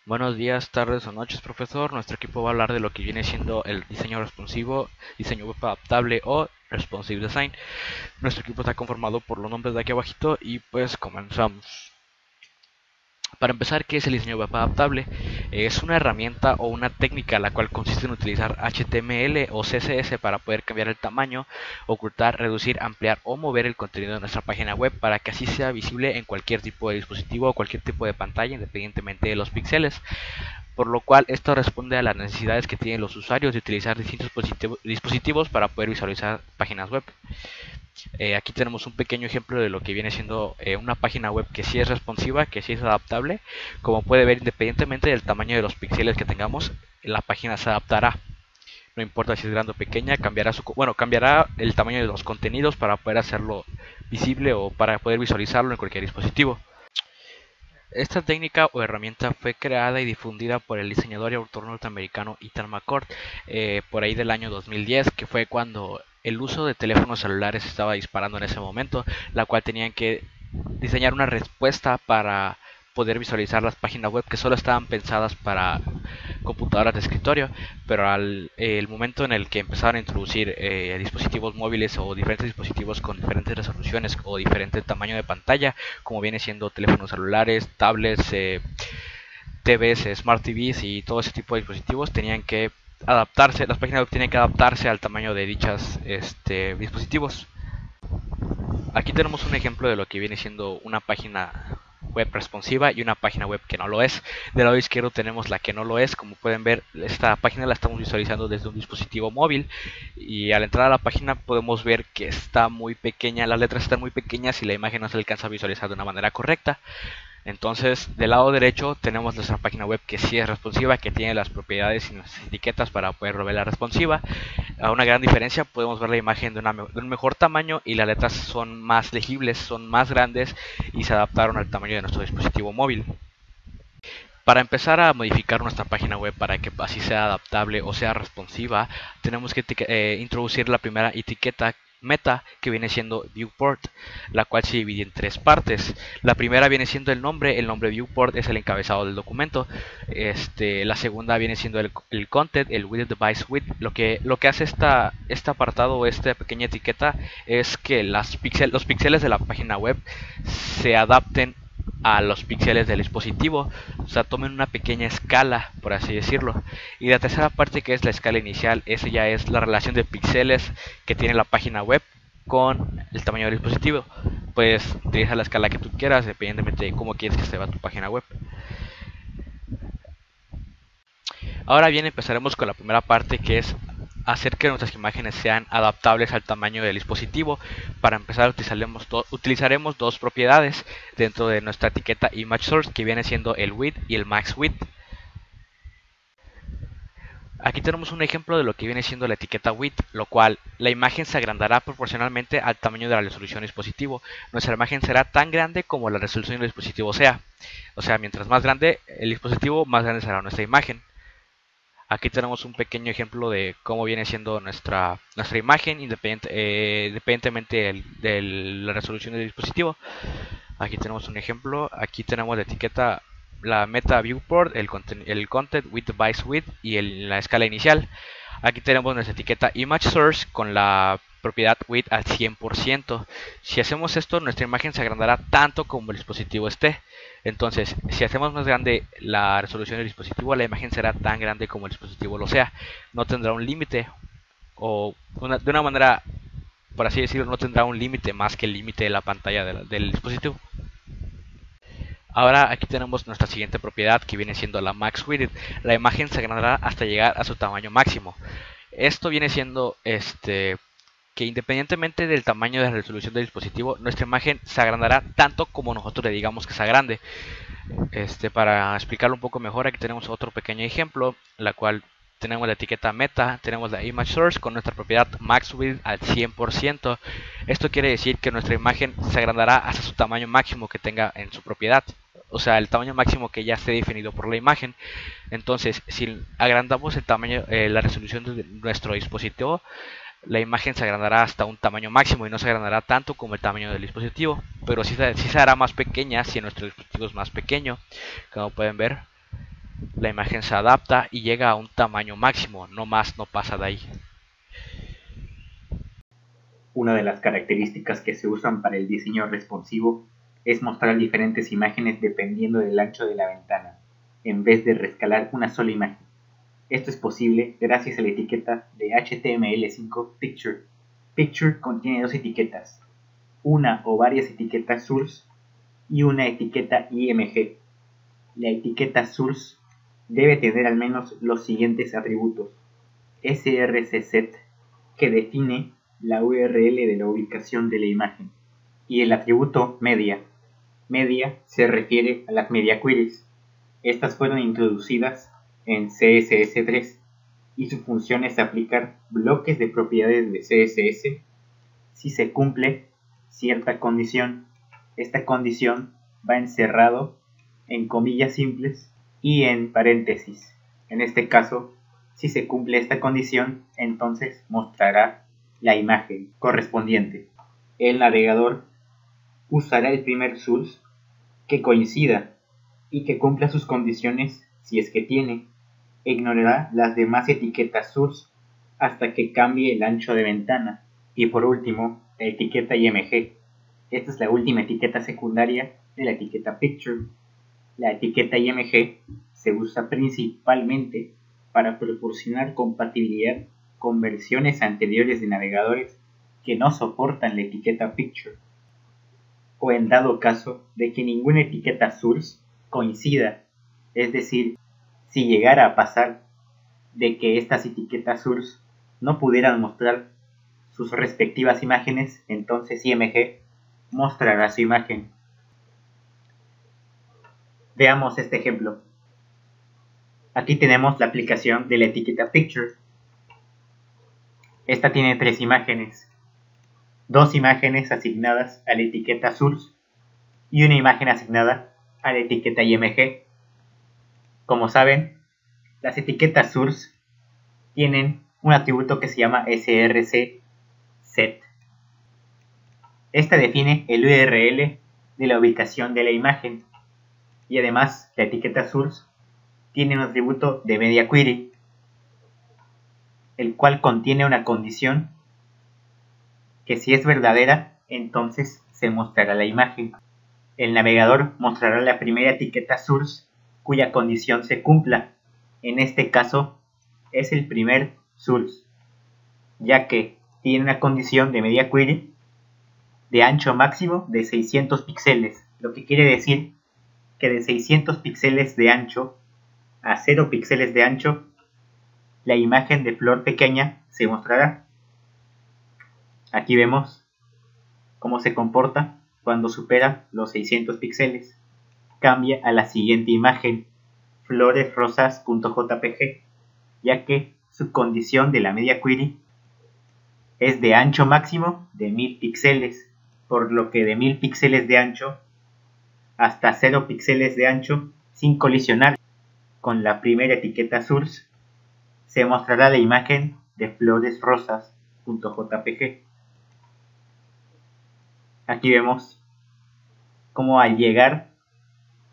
Buenos días, tardes o noches, profesor. Nuestro equipo va a hablar de lo que viene siendo el diseño responsivo, diseño web adaptable o responsive design. Nuestro equipo está conformado por los nombres de aquí abajito y pues comenzamos. Para empezar, ¿qué es el diseño web adaptable? Es una herramienta o una técnica la cual consiste en utilizar HTML o CSS para poder cambiar el tamaño, ocultar, reducir, ampliar o mover el contenido de nuestra página web para que así sea visible en cualquier tipo de dispositivo o cualquier tipo de pantalla independientemente de los píxeles, por lo cual esto responde a las necesidades que tienen los usuarios de utilizar distintos dispositivos para poder visualizar páginas web. Aquí tenemos un pequeño ejemplo de lo que viene siendo una página web que sí es responsiva, que sí es adaptable. Como puede ver, independientemente del tamaño de los píxeles que tengamos, la página se adaptará. No importa si es grande o pequeña, cambiará el tamaño de los contenidos para poder hacerlo visible o para poder visualizarlo en cualquier dispositivo. Esta técnica o herramienta fue creada y difundida por el diseñador y autor norteamericano Ethan McCord por ahí del año 2010, que fue cuando el uso de teléfonos celulares estaba disparando en ese momento, la cual tenían que diseñar una respuesta para poder visualizar las páginas web que solo estaban pensadas para computadoras de escritorio, pero el momento en el que empezaron a introducir dispositivos móviles o diferentes dispositivos con diferentes resoluciones o diferente tamaño de pantalla, como viene siendo teléfonos celulares, tablets, TVs, Smart TVs y todo ese tipo de dispositivos, tenían que adaptarse, las páginas web tenían que adaptarse al tamaño de dichos dispositivos. Aquí tenemos un ejemplo de lo que viene siendo una página web responsiva y una página web que no lo es. Del lado izquierdo tenemos la que no lo es. Como pueden ver, esta página la estamos visualizando desde un dispositivo móvil, y al entrar a la página podemos ver que está muy pequeña, las letras están muy pequeñas y la imagen no se alcanza a visualizar de una manera correcta. Entonces, del lado derecho tenemos nuestra página web que sí es responsiva, que tiene las propiedades y las etiquetas para poder revelar responsiva. A una gran diferencia, podemos ver la imagen de un mejor tamaño y las letras son más legibles, son más grandes y se adaptaron al tamaño de nuestro dispositivo móvil. Para empezar a modificar nuestra página web para que así sea adaptable o sea responsiva, tenemos que introducir la primera etiqueta meta, que viene siendo viewport, la cual se divide en tres partes. La primera viene siendo el nombre viewport es el encabezado del documento. La segunda viene siendo el content, el widget device width. Lo que hace este apartado o esta pequeña etiqueta es que los píxeles de la página web se adapten a los píxeles del dispositivo, o sea, tomen una pequeña escala, por así decirlo. Y la tercera parte, que es la escala inicial, esa ya es la relación de píxeles que tiene la página web con el tamaño del dispositivo. Puedes utilizar la escala que tú quieras, dependientemente de cómo quieres que se vea tu página web. Ahora bien, empezaremos con la primera parte, que es hacer que nuestras imágenes sean adaptables al tamaño del dispositivo. Para empezar, utilizaremos dos propiedades dentro de nuestra etiqueta image source, que viene siendo el width y el max width. Aquí tenemos un ejemplo de lo que viene siendo la etiqueta width, lo cual la imagen se agrandará proporcionalmente al tamaño de la resolución del dispositivo. Nuestra imagen será tan grande como la resolución del dispositivo sea. O sea, mientras más grande el dispositivo, más grande será nuestra imagen. Aquí tenemos un pequeño ejemplo de cómo viene siendo nuestra imagen independientemente de la resolución del dispositivo. Aquí tenemos un ejemplo. Aquí tenemos la etiqueta, la meta viewport, el content with device width y la escala inicial. Aquí tenemos nuestra etiqueta image source con la propiedad width al 100%. Si hacemos esto, nuestra imagen se agrandará tanto como el dispositivo esté. Entonces, si hacemos más grande la resolución del dispositivo, la imagen será tan grande como el dispositivo lo sea. No tendrá un límite, o de una manera, por así decirlo, no tendrá un límite más que el límite de la pantalla del dispositivo. Ahora aquí tenemos nuestra siguiente propiedad, que viene siendo la max width. La imagen se agrandará hasta llegar a su tamaño máximo. Esto viene siendo que independientemente del tamaño de la resolución del dispositivo, nuestra imagen se agrandará tanto como nosotros le digamos que sea grande. Para explicarlo un poco mejor, aquí tenemos otro pequeño ejemplo, la cual tenemos la etiqueta meta, tenemos la image source con nuestra propiedad max width al 100%. Esto quiere decir que nuestra imagen se agrandará hasta su tamaño máximo que tenga en su propiedad, o sea, el tamaño máximo que ya esté definido por la imagen. Entonces, si agrandamos el tamaño, la resolución de nuestro dispositivo, la imagen se agrandará hasta un tamaño máximo y no se agrandará tanto como el tamaño del dispositivo, pero sí se hará más pequeña si nuestro dispositivo es más pequeño, como pueden ver. la imagen se adapta y llega a un tamaño máximo, no más, no pasa de ahí. Una de las características que se usan para el diseño responsivo es mostrar diferentes imágenes dependiendo del ancho de la ventana, en vez de rescalar una sola imagen. Esto es posible gracias a la etiqueta de HTML5 Picture. Picture contiene dos etiquetas, una o varias etiquetas source y una etiqueta IMG. La etiqueta source debe tener al menos los siguientes atributos: srcset, que define la URL de la ubicación de la imagen, y el atributo media. Media se refiere a las media queries. Estas fueron introducidas en CSS3 y su función es aplicar bloques de propiedades de CSS si se cumple cierta condición. Esta condición va encerrado en comillas simples y en paréntesis. En este caso, si se cumple esta condición, entonces mostrará la imagen correspondiente. El navegador usará el primer source que coincida y que cumpla sus condiciones si es que tiene. Ignorará las demás etiquetas source hasta que cambie el ancho de ventana. Y por último, la etiqueta IMG. Esta es la última etiqueta secundaria de la etiqueta Picture. La etiqueta IMG se usa principalmente para proporcionar compatibilidad con versiones anteriores de navegadores que no soportan la etiqueta Picture, o en dado caso de que ninguna etiqueta source coincida, es decir, si llegara a pasar de que estas etiquetas source no pudieran mostrar sus respectivas imágenes, entonces IMG mostrará su imagen. Veamos este ejemplo. Aquí tenemos la aplicación de la etiqueta Picture. Esta tiene tres imágenes, dos imágenes asignadas a la etiqueta source y una imagen asignada a la etiqueta IMG. Como saben, las etiquetas source tienen un atributo que se llama srcset. Esta define el URL de la ubicación de la imagen, y además la etiqueta source tiene un atributo de media query, el cual contiene una condición que si es verdadera, entonces se mostrará la imagen. El navegador mostrará la primera etiqueta source cuya condición se cumpla. En este caso es el primer source, ya que tiene una condición de media query de ancho máximo de 600 píxeles, lo que quiere decir que de 600 píxeles de ancho a 0 píxeles de ancho, la imagen de flor pequeña se mostrará. Aquí vemos cómo se comporta cuando supera los 600 píxeles. Cambia a la siguiente imagen, floresrosas.jpg, ya que su condición de la media query es de ancho máximo de 1000 píxeles, por lo que de 1000 píxeles de ancho hasta 0 píxeles de ancho, sin colisionar con la primera etiqueta source, se mostrará la imagen de floresrosas.jpg. Aquí vemos cómo al llegar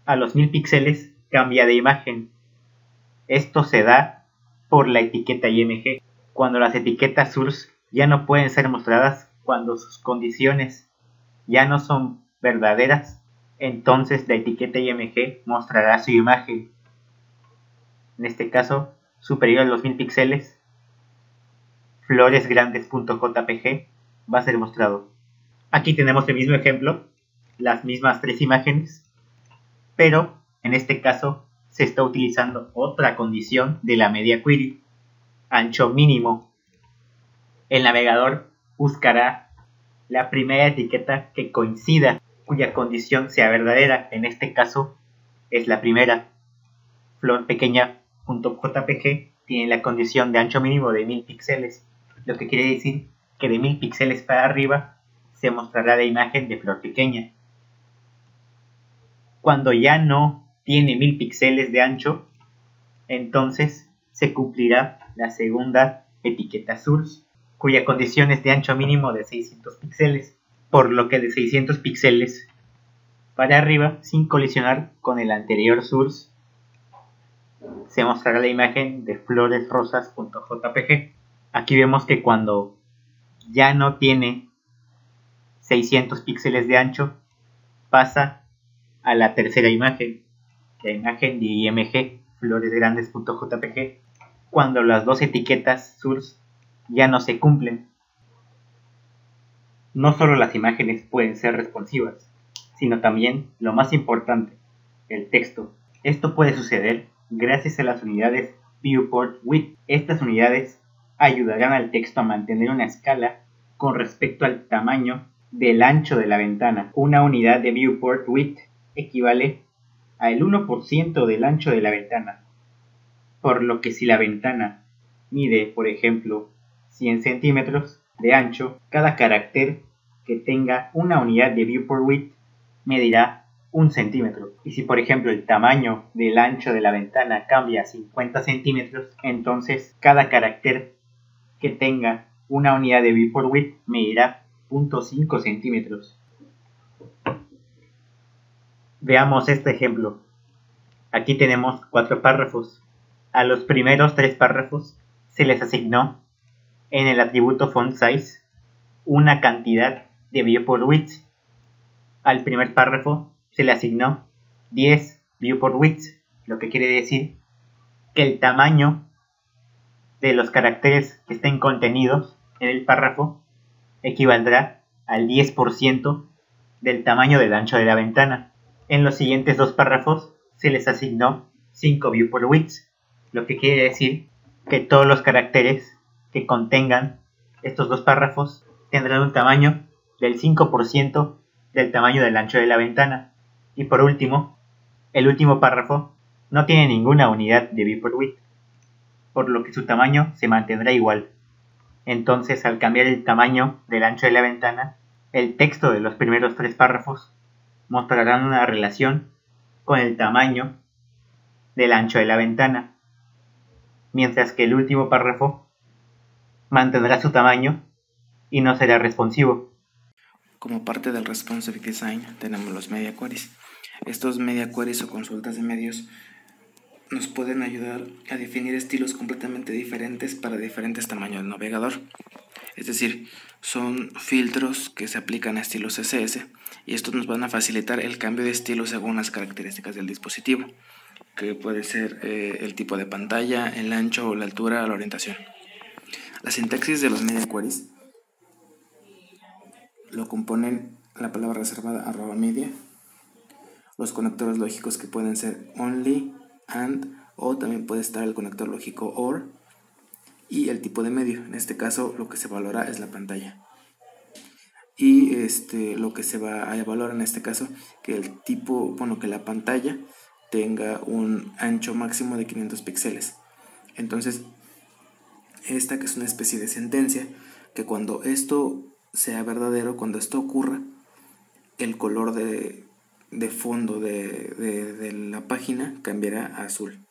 a los 1000 píxeles cambia de imagen. Esto se da por la etiqueta IMG. Cuando las etiquetas source ya no pueden ser mostradas, cuando sus condiciones ya no son verdaderas, entonces la etiqueta IMG mostrará su imagen. En este caso, superior a los 1000 píxeles, floresgrandes.jpg va a ser mostrado. Aquí tenemos el mismo ejemplo, las mismas tres imágenes, pero en este caso se está utilizando otra condición de la media query, ancho mínimo. El navegador buscará la primera etiqueta que coincida, cuya condición sea verdadera. En este caso es la primera. florpequeña.jpg tiene la condición de ancho mínimo de 1000 píxeles, lo que quiere decir que de 1000 píxeles para arriba se mostrará la imagen de flor pequeña. Cuando ya no tiene 1000 píxeles de ancho, entonces se cumplirá la segunda etiqueta source, cuya condición es de ancho mínimo de 600 píxeles, por lo que de 600 píxeles para arriba, sin colisionar con el anterior source, se mostrará la imagen de floresrosas.jpg. Aquí vemos que cuando ya no tiene 600 píxeles de ancho, pasa a la tercera imagen, la imagen de IMG, floresgrandes.jpg, cuando las dos etiquetas source ya no se cumplen. No solo las imágenes pueden ser responsivas, sino también, lo más importante, el texto. Esto puede suceder gracias a las unidades Viewport Width. Estas unidades ayudarán al texto a mantener una escala con respecto al tamaño del ancho de la ventana. Una unidad de Viewport Width equivale al 1% del ancho de la ventana, por lo que si la ventana mide, por ejemplo, 100 centímetros de ancho, cada carácter que tenga una unidad de Viewport Width medirá 1 centímetro. Y si por ejemplo el tamaño del ancho de la ventana cambia a 50 centímetros, entonces cada carácter que tenga una unidad de Viewport Width medirá 0.5 centímetros. Veamos este ejemplo. Aquí tenemos 4 párrafos. A los primeros 3 párrafos se les asignó en el atributo font size una cantidad de Viewport Width. Al primer párrafo se le asignó 10 Viewport Widths, lo que quiere decir que el tamaño de los caracteres que estén contenidos en el párrafo equivaldrá al 10% del tamaño del ancho de la ventana. En los siguientes 2 párrafos se les asignó 5 Viewport Widths, lo que quiere decir que todos los caracteres que contengan estos 2 párrafos tendrán un tamaño del 5% del tamaño del ancho de la ventana. Y por último, el último párrafo no tiene ninguna unidad de Viewport Width, por lo que su tamaño se mantendrá igual. Entonces, al cambiar el tamaño del ancho de la ventana, el texto de los primeros 3 párrafos mostrarán una relación con el tamaño del ancho de la ventana, mientras que el último párrafo mantendrá su tamaño y no será responsivo. Como parte del Responsive Design tenemos los Media Queries. Estos Media Queries o consultas de medios nos pueden ayudar a definir estilos completamente diferentes para diferentes tamaños del navegador. Es decir, son filtros que se aplican a estilos CSS y estos nos van a facilitar el cambio de estilo según las características del dispositivo, que puede ser el tipo de pantalla, el ancho o la altura o la orientación. La sintaxis de los Media Queries lo componen la palabra reservada @media, los conectores lógicos que pueden ser only, and, o también puede estar el conector lógico or, y el tipo de medio. En este caso lo que se valora es la pantalla. Y lo que se va a evaluar en este caso, que el tipo, que la pantalla tenga un ancho máximo de 500 píxeles. Entonces, esta que es una especie de sentencia, que cuando esto sea verdadero, cuando esto ocurra, el color de fondo de la página cambiará a azul.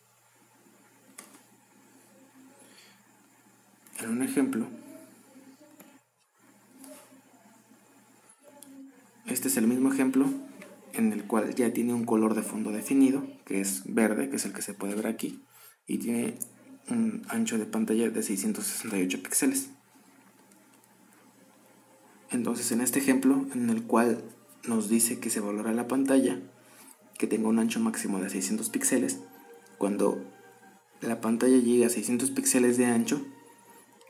En un ejemplo, este es el mismo ejemplo en el cual ya tiene un color de fondo definido, que es verde, que es el que se puede ver aquí, y tiene un ancho de pantalla de 668 píxeles. Entonces, en este ejemplo, en el cual nos dice que se valora la pantalla, que tenga un ancho máximo de 600 píxeles, cuando la pantalla llegue a 600 píxeles de ancho,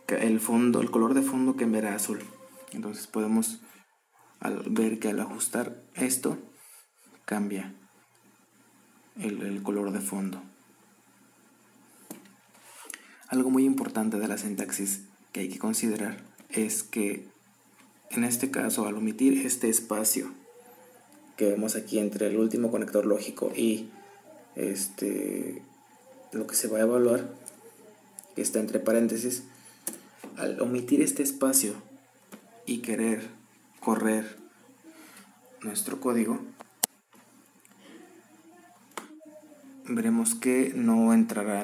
el color de fondo cambiará a azul. Entonces podemos ver que al ajustar esto, cambia el color de fondo. Algo muy importante de la sintaxis que hay que considerar es que en este caso, al omitir este espacio que vemos aquí entre el último conector lógico y lo que se va a evaluar, que está entre paréntesis, al omitir este espacio y querer correr nuestro código, veremos que no entrará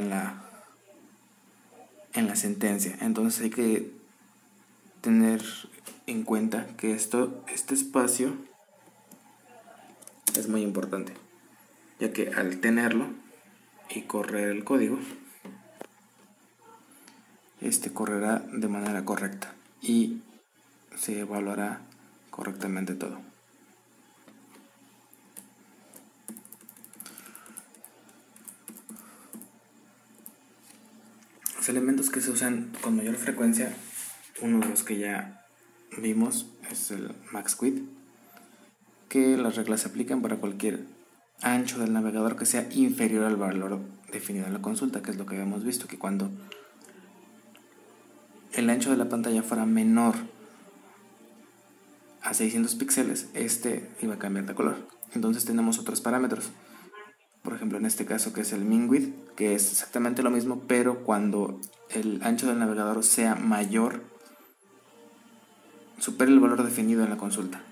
en la sentencia. Entonces hay que tener en cuenta que este espacio es muy importante, ya que al tenerlo y correr el código, este correrá de manera correcta y se evaluará correctamente todo. Los elementos que se usan con mayor frecuencia, uno de los que ya vimos es el maxWidth, que las reglas se aplican para cualquier ancho del navegador que sea inferior al valor definido en la consulta, que es lo que habíamos visto, que cuando el ancho de la pantalla fuera menor a 600 píxeles, este iba a cambiar de color. Entonces tenemos otros parámetros, por ejemplo en este caso que es el minWidth, que es exactamente lo mismo, pero cuando el ancho del navegador sea mayor, supere el valor definido en la consulta.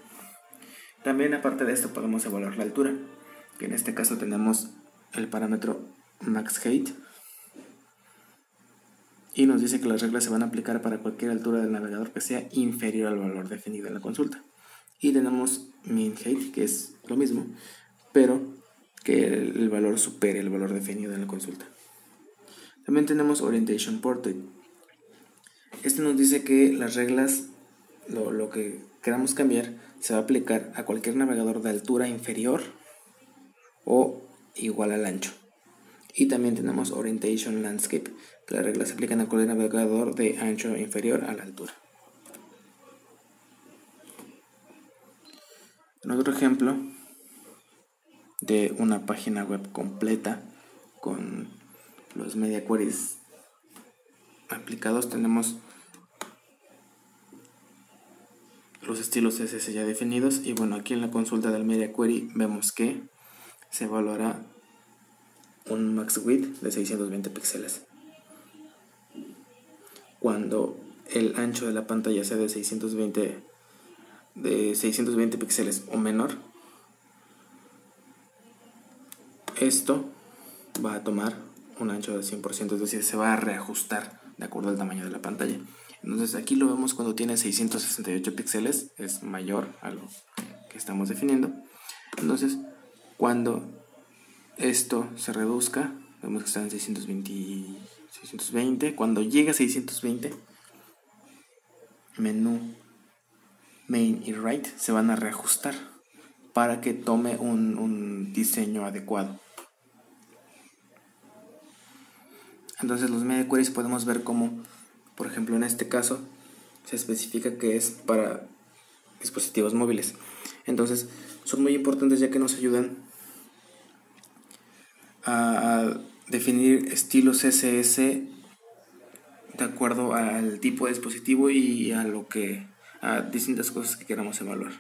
También aparte de esto podemos evaluar la altura, que en este caso tenemos el parámetro maxHeight y nos dice que las reglas se van a aplicar para cualquier altura del navegador que sea inferior al valor definido en la consulta. Y tenemos minHeight, que es lo mismo, pero que el valor supere el valor definido en la consulta. También tenemos Orientation Portrait. Este nos dice que las reglas, lo que queramos cambiar, se va a aplicar a cualquier navegador de altura inferior o igual al ancho. Y también tenemos Orientation Landscape, que las reglas se aplican a cualquier navegador de ancho inferior a la altura. En otro ejemplo de una página web completa con los media queries aplicados, tenemos los estilos CSS ya definidos. Y bueno, aquí en la consulta del media query vemos que se evaluará un maxWidth de 620 píxeles. Cuando el ancho de la pantalla sea de 620 píxeles o menor, esto va a tomar un ancho de 100%, es decir, se va a reajustar de acuerdo al tamaño de la pantalla. Entonces aquí lo vemos cuando tiene 668 píxeles, es mayor a lo que estamos definiendo. Entonces cuando esto se reduzca, vemos que está en 620. Cuando llegue a 620, menú, main y right se van a reajustar para que tome un diseño adecuado. Entonces los media queries podemos ver cómo, por ejemplo en este caso, se especifica que es para dispositivos móviles. Entonces son muy importantes ya que nos ayudan a definir estilos CSS de acuerdo al tipo de dispositivo y a distintas cosas que queramos evaluar.